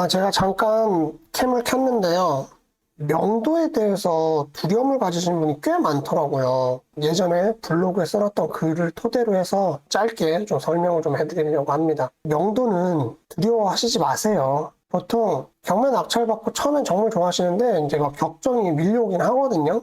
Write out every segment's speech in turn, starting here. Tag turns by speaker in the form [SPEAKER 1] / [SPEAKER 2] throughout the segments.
[SPEAKER 1] 제가 잠깐 캠을 켰는데요. 명도에 대해서 두려움을 가지신 분이 꽤 많더라고요. 예전에 블로그에 써놨던 글을 토대로 해서 짧게 좀 설명을 좀 해드리려고 합니다. 명도는 두려워하시지 마세요. 보통 경매 낙찰받고 처음엔 정말 좋아하시는데 이제 막 격정이 밀려오긴 하거든요.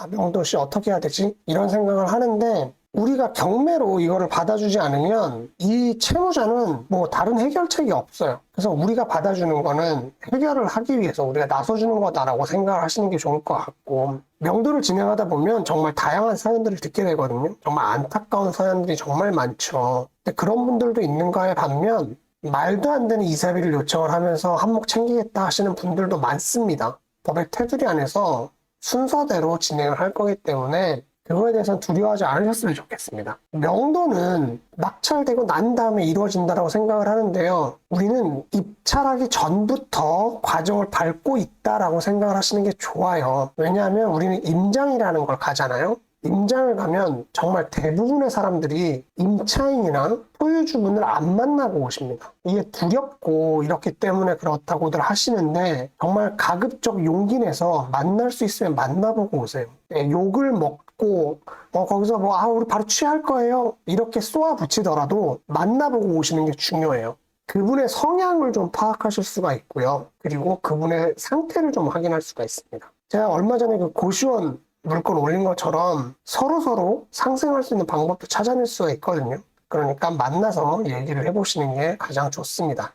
[SPEAKER 1] 명도씨 어떻게 해야 되지? 이런 생각을 하는데 우리가 경매로 이거를 받아주지 않으면 이 채무자는 뭐 다른 해결책이 없어요. 그래서 우리가 받아주는 거는 해결을 하기 위해서 우리가 나서주는 거다라고 생각을 하시는 게 좋을 것 같고, 명도를 진행하다 보면 정말 다양한 사연들을 듣게 되거든요. 정말 안타까운 사연들이 정말 많죠. 근데 그런 분들도 있는가에 반면 말도 안 되는 이사비를 요청을 하면서 한몫 챙기겠다 하시는 분들도 많습니다. 법의 테두리 안에서 순서대로 진행을 할 거기 때문에 그거에 대해서는 두려워하지 않으셨으면 좋겠습니다. 명도는 낙찰되고 난 다음에 이루어진다고 생각을 하는데요. 우리는 입찰하기 전부터 과정을 밟고 있다라고 생각을 하시는 게 좋아요. 왜냐하면 우리는 임장이라는 걸 가잖아요. 임장을 가면 정말 대부분의 사람들이 임차인이나 소유주분을 안 만나고 오십니다. 이게 두렵고 이렇기 때문에 그렇다고들 하시는데 정말 가급적 용기 내서 만날 수 있으면 만나보고 오세요. 욕을 먹고 거기서 우리 바로 취할 거예요 이렇게 쏘아 붙이더라도 만나보고 오시는 게 중요해요. 그분의 성향을 좀 파악하실 수가 있고요. 그리고 그분의 상태를 좀 확인할 수가 있습니다. 제가 얼마 전에 그 고시원 물건 올린 것처럼 서로 상생할 수 있는 방법도 찾아낼 수가 있거든요. 그러니까 만나서 얘기를 해보시는 게 가장 좋습니다.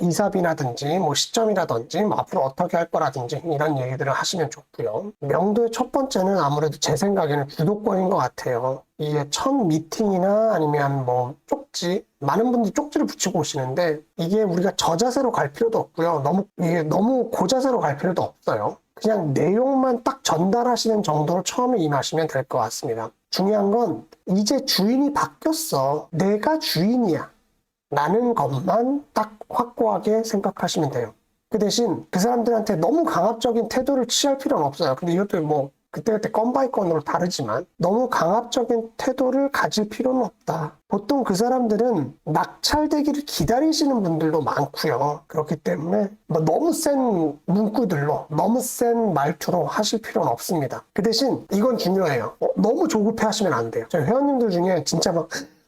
[SPEAKER 1] 이사비라든지 시점이라든지 앞으로 어떻게 할 거라든지 이런 얘기들을 하시면 좋고요. 명도의 첫 번째는 아무래도 제 생각에는 주도권인 것 같아요. 이게 첫 미팅이나 아니면 쪽지, 많은 분들이 쪽지를 붙이고 오시는데 이게 우리가 저자세로 갈 필요도 없고요. 너무 고자세로 갈 필요도 없어요. 그냥 내용만 딱 전달하시는 정도로 처음에 임하시면 될 것 같습니다. 중요한 건 이제 주인이 바뀌었어. 내가 주인이야. 라는 것만 딱 확고하게 생각하시면 돼요. 그 대신 그 사람들한테 너무 강압적인 태도를 취할 필요는 없어요. 근데 이것도 그때그때 건 바이 건으로 다르지만 너무 강압적인 태도를 가질 필요는 없다. 보통 그 사람들은 낙찰되기를 기다리시는 분들도 많고요. 그렇기 때문에 너무 센 문구들로 너무 센 말투로 하실 필요는 없습니다. 그 대신 이건 중요해요. 너무 조급해 하시면 안 돼요. 저희 회원님들 중에 진짜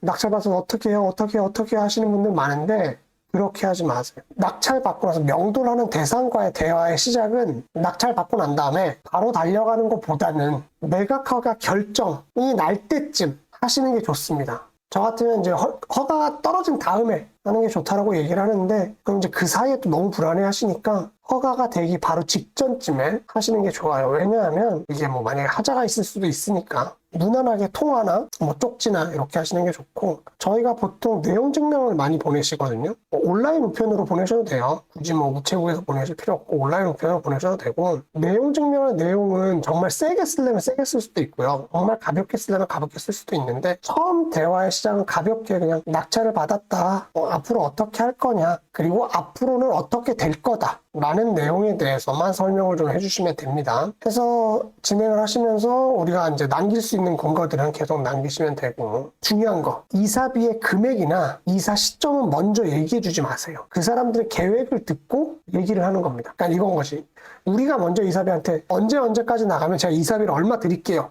[SPEAKER 1] 낙찰받아서 어떻게 해요? 어떻게 하시는 분들 많은데 그렇게 하지 마세요. 낙찰 받고 나서 명도를 하는 대상과의 대화의 시작은 낙찰 받고 난 다음에 바로 달려가는 것보다는 매각허가 결정이 날 때쯤 하시는 게 좋습니다. 저 같으면 이제 허가가 떨어진 다음에 하는 게 좋다라고 얘기를 하는데 그럼 이제 그 사이에 또 너무 불안해 하시니까 허가가 되기 바로 직전쯤에 하시는 게 좋아요. 왜냐하면 이게 만약에 하자가 있을 수도 있으니까 무난하게 통화나 쪽지나 이렇게 하시는 게 좋고, 저희가 보통 내용 증명을 많이 보내시거든요. 온라인 우편으로 보내셔도 돼요. 굳이 우체국에서 보내실 필요 없고 온라인 우편으로 보내셔도 되고, 내용 증명의 내용은 정말 세게 쓰려면 세게 쓸 수도 있고요. 정말 가볍게 쓰려면 가볍게 쓸 수도 있는데 처음 대화의 시작은 가볍게 그냥 낙찰을 받았다. 앞으로 어떻게 할 거냐. 그리고 앞으로는 어떻게 될 거다. 라는 내용에 대해서만 설명을 좀 해주시면 됩니다. 해서 진행을 하시면서 우리가 이제 남길 수 있는 근거들은 계속 남기시면 되고, 중요한 거 이사비의 금액이나 이사 시점은 먼저 얘기해 주지 마세요. 그 사람들의 계획을 듣고 얘기를 하는 겁니다. 그러니까 이건 것이 우리가 먼저 이사비한테 언제까지 나가면 제가 이사비를 얼마 드릴게요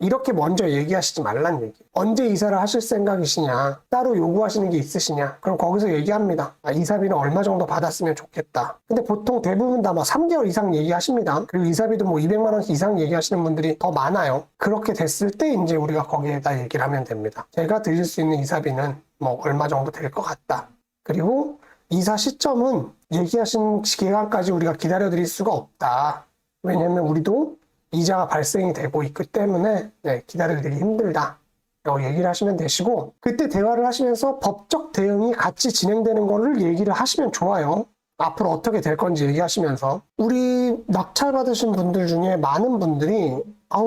[SPEAKER 1] 이렇게 먼저 얘기하시지 말란 얘기. 언제 이사를 하실 생각이시냐, 따로 요구하시는 게 있으시냐, 그럼 거기서 얘기합니다. 이사비는 얼마 정도 받았으면 좋겠다. 근데 보통 대부분 다 3개월 이상 얘기하십니다. 그리고 이사비도 200만 원 이상 얘기하시는 분들이 더 많아요. 그렇게 됐을 때 이제 우리가 거기에다 얘기를 하면 됩니다. 제가 드릴 수 있는 이사비는 얼마 정도 될 것 같다. 그리고 이사 시점은 얘기하신 기간까지 우리가 기다려 드릴 수가 없다. 왜냐면 우리도 이자가 발생이 되고 있기 때문에 기다려드리기 힘들다 라고 얘기를 하시면 되시고, 그때 대화를 하시면서 법적 대응이 같이 진행되는 거를 얘기를 하시면 좋아요. 앞으로 어떻게 될 건지 얘기하시면서. 우리 낙찰 받으신 분들 중에 많은 분들이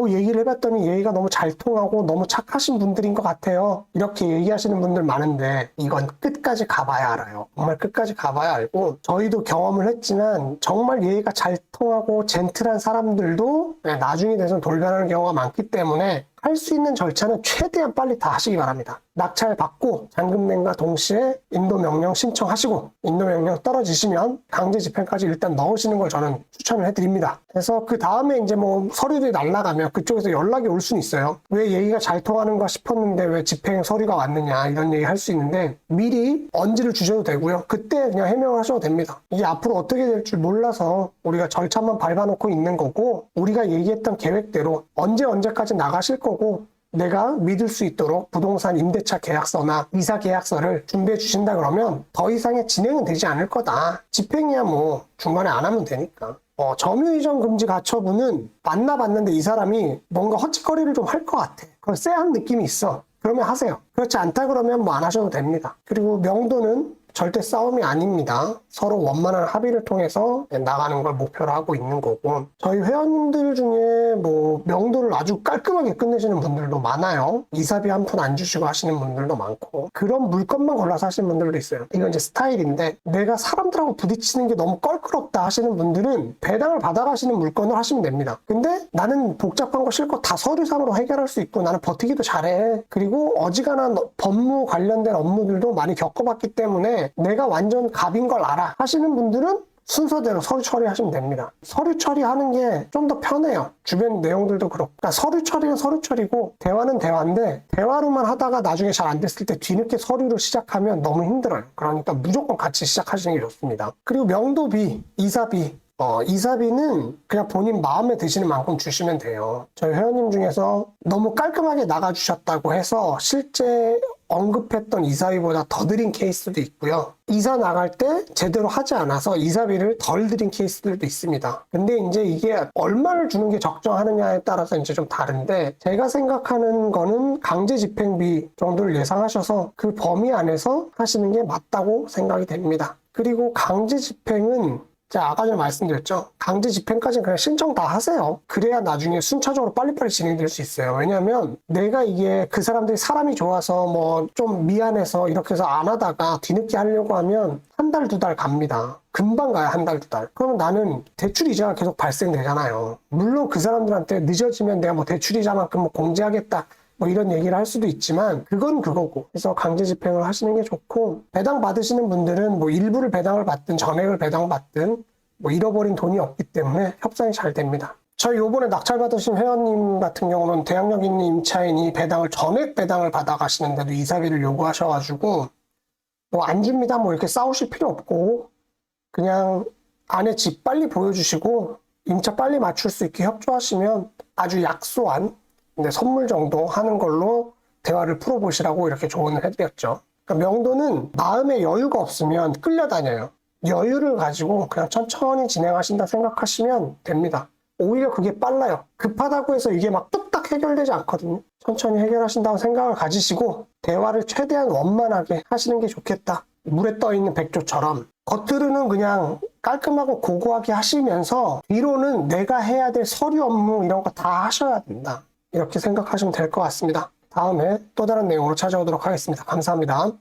[SPEAKER 1] 얘기를 해봤더니 얘기가 너무 잘 통하고 너무 착하신 분들인 것 같아요 이렇게 얘기하시는 분들 많은데 이건 끝까지 가봐야 알아요. 정말 끝까지 가봐야 알고, 저희도 경험을 했지만 정말 얘기가 잘 통하고 젠틀한 사람들도 나중에 돼서 돌변하는 경우가 많기 때문에 할 수 있는 절차는 최대한 빨리 다 하시기 바랍니다. 낙찰 받고 잔금낸과 동시에 인도 명령 신청하시고 인도 명령 떨어지시면 강제 집행까지 일단 넣으시는 걸 저는 추천을 해드립니다. 그래서 그 다음에 이제 뭐 서류들이 날라가면 그쪽에서 연락이 올 수는 있어요. 왜 얘기가 잘 통하는가 싶었는데 왜 집행 서류가 왔느냐 이런 얘기 할 수 있는데 미리 언지를 주셔도 되고요. 그때 그냥 해명을 하셔도 됩니다. 이게 앞으로 어떻게 될 줄 몰라서 우리가 절차만 밟아놓고 있는 거고 우리가 얘기했던 계획대로 언제까지 나가실 거고 내가 믿을 수 있도록 부동산 임대차 계약서나 이사 계약서를 준비해 주신다 그러면 더 이상의 진행은 되지 않을 거다. 집행이야 뭐 중간에 안 하면 되니까. 점유이전 금지 가처분은 만나봤는데 이 사람이 뭔가 헛짓거리를 좀 할 것 같아. 그걸 쎄한 느낌이 있어. 그러면 하세요. 그렇지 않다 그러면 뭐 안 하셔도 됩니다. 그리고 명도는 절대 싸움이 아닙니다. 서로 원만한 합의를 통해서 나가는 걸 목표로 하고 있는 거고 저희 회원님들 중에 뭐 명도를 아주 깔끔하게 끝내시는 분들도 많아요. 이사비 한 푼 안 주시고 하시는 분들도 많고 그런 물건만 골라서 하시는 분들도 있어요. 이건 이제 스타일인데 내가 사람들하고 부딪히는 게 너무 껄끄럽다 하시는 분들은 배당을 받아가시는 물건을 하시면 됩니다. 근데 나는 복잡한 거 싫고 다 서류상으로 해결할 수 있고 나는 버티기도 잘해. 그리고 어지간한 법무 관련된 업무들도 많이 겪어봤기 때문에 내가 완전 갑인 걸 알아 하시는 분들은 순서대로 서류 처리하시면 됩니다. 서류 처리하는 게 좀 더 편해요. 주변 내용들도 그렇고. 그러니까 서류 처리는 서류 처리고 대화는 대화인데 대화로만 하다가 나중에 잘 안 됐을 때 뒤늦게 서류를 시작하면 너무 힘들어요. 그러니까 무조건 같이 시작하시는 게 좋습니다. 그리고 명도비, 이사비 이사비는 그냥 본인 마음에 드시는 만큼 주시면 돼요. 저희 회원님 중에서 너무 깔끔하게 나가주셨다고 해서 실제 언급했던 이사비보다 더 드린 케이스도 있고요. 이사 나갈 때 제대로 하지 않아서 이사비를 덜 드린 케이스들도 있습니다. 근데 이제 이게 얼마를 주는 게 적정하느냐에 따라서 이제 좀 다른데 제가 생각하는 거는 강제 집행비 정도를 예상하셔서 그 범위 안에서 하시는 게 맞다고 생각이 됩니다. 그리고 강제 집행은 제가 아까 전에 말씀드렸죠. 강제 집행까지는 그냥 신청 다 하세요. 그래야 나중에 순차적으로 빨리빨리 진행될 수 있어요. 왜냐면 내가 이게 그 사람들이 사람이 좋아서 뭐 좀 미안해서 이렇게 해서 안 하다가 뒤늦게 하려고 하면 한 달, 두 달 갑니다. 금방 가요, 한 달, 두 달. 그러면 나는 대출 이자가 계속 발생되잖아요. 물론 그 사람들한테 늦어지면 내가 뭐 대출 이자만큼 뭐 공제하겠다. 뭐 이런 얘기를 할 수도 있지만 그건 그거고 그래서 강제 집행을 하시는 게 좋고 배당 받으시는 분들은 뭐 일부를 배당을 받든 전액을 배당받든 뭐 잃어버린 돈이 없기 때문에 협상이 잘 됩니다. 저희 요번에 낙찰 받으신 회원님 같은 경우는 대항력 있는 임차인이 배당을 전액 배당을 받아 가시는데도 이사비를 요구하셔가지고 뭐 안 줍니다 뭐 이렇게 싸우실 필요 없고 그냥 안에 집 빨리 보여주시고 임차 빨리 맞출 수 있게 협조하시면 아주 약소한 선물 정도 하는 걸로 대화를 풀어보시라고 이렇게 조언을 해드렸죠. 그러니까 명도는 마음의 여유가 없으면 끌려다녀요. 여유를 가지고 그냥 천천히 진행하신다 생각하시면 됩니다. 오히려 그게 빨라요. 급하다고 해서 이게 막 뚝딱 해결되지 않거든요. 천천히 해결하신다고 생각을 가지시고 대화를 최대한 원만하게 하시는 게 좋겠다. 물에 떠있는 백조처럼 겉으로는 그냥 깔끔하고 고고하게 하시면서 뒤로는 내가 해야 될 서류 업무 이런 거 다 하셔야 된다. 이렇게 생각하시면 될 것 같습니다. 다음에 또 다른 내용으로 찾아오도록 하겠습니다. 감사합니다.